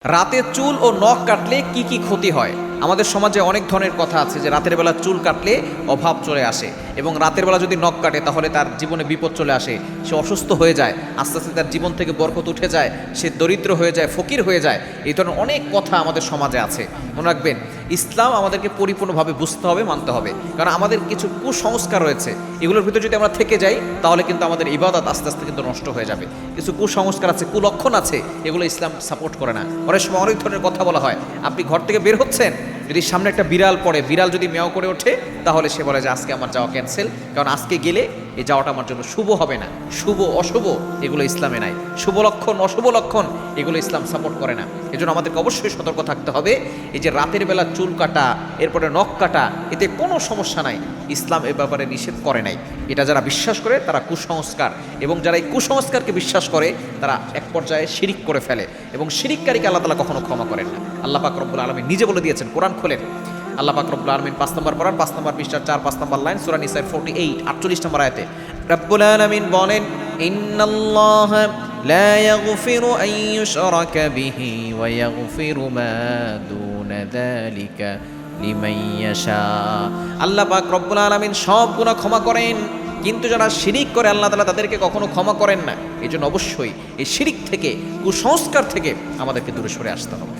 রাতে চুল ও নখ কাটলে কি কি ক্ষতি হয়? আমাদের সমাজে অনেক ধরনের কথা আছে যে রাতের বেলা চুল কাটলে অভাব চলে আসে এবং রাতের বেলা যদি নখ কাটে তাহলে তার জীবনে বিপদ চলে আসে, সে অসুস্থ হয়ে যায়, আস্তে আস্তে তার জীবন থেকে বরকত উঠে যায়, সে দরিদ্র হয়ে যায়, ফকির হয়ে যায়। এই ধরনের অনেক কথা আমাদের সমাজে আছে। মনে রাখবেন, ইসলাম আমাদেরকে পরিপূর্ণভাবে বুঝতে হবে, মানতে হবে, কারণ আমাদের কিছু কুসংস্কার রয়েছে, এগুলোর ভিতরে যদি আমরা থেকে যাই তাহলে কিন্তু আমাদের ইবাদত আস্তে আস্তে কিন্তু নষ্ট হয়ে যাবে। কিছু কুসংস্কার আছে, কুলক্ষণ আছে, এগুলো ইসলাম সাপোর্ট করে না। অনেক সময় অনেক ধরনের কথা বলা হয়, আপনি ঘর থেকে বের হচ্ছেন, যদি সামনে একটা বিড়াল পড়ে, বিড়াল যদি মেয়াও করে ওঠে, তাহলে সে বলে যে আজকে আমার যাওয়া ক্যান্সেল, কারণ আজকে গেলে এই যাওয়াটা আমার জন্য শুভ হবে না। শুভ অশুভ এগুলো ইসলামে নাই, শুভ লক্ষণ অশুভ লক্ষণ এগুলো ইসলাম সাপোর্ট করে না। এজন্য আমাদেরকে অবশ্যই সতর্ক থাকতে হবে। এই যে রাতের বেলা চুল কাটা, এরপরে নখ কাটা, এতে কোনো সমস্যা নাই, ইসলাম এ ব্যাপারে নিষেধ করে নাই। এটা যারা বিশ্বাস করে তারা কুসংস্কার, এবং যারা এই কুসংস্কারকে বিশ্বাস করে তারা এক পর্যায়ে শিরিক করে ফেলে, এবং শিরিককারীকে আল্লাহ তাআলা কখনো ক্ষমা করেন না। আল্লাহ পাক রব্বুল আলামিন নিজে বলে দিয়েছেন, কোরআন খোলেন, আল্লাহ পাক রব্বুল আলামিন 5 নম্বর পড়ান, 5 নম্বর পৃষ্ঠার 4-5 নম্বর লাইন, সূরা নিসার 48 নম্বর আয়াতে রব্বুল আলামিন বলেন, ইন্নাল্লাহা লা ইয়াগফিরু আন ইউশরাকা বিহি ওয়া ইয়াগফিরু মা দুনা যালিকা লিমান ইয়াশা। আল্লাহ পাক রব্বুল আলামিন সব গুনাহ ক্ষমা করেন, কিন্তু যারা শিরিক করে আল্লাহ তাআলা তাদেরকে কখনো ক্ষমা করেন না। এই জন্য অবশ্যই এই শিরিক থেকে, কুসংস্কার থেকে আমাদেরকে দূরে সরে আসতে হবে।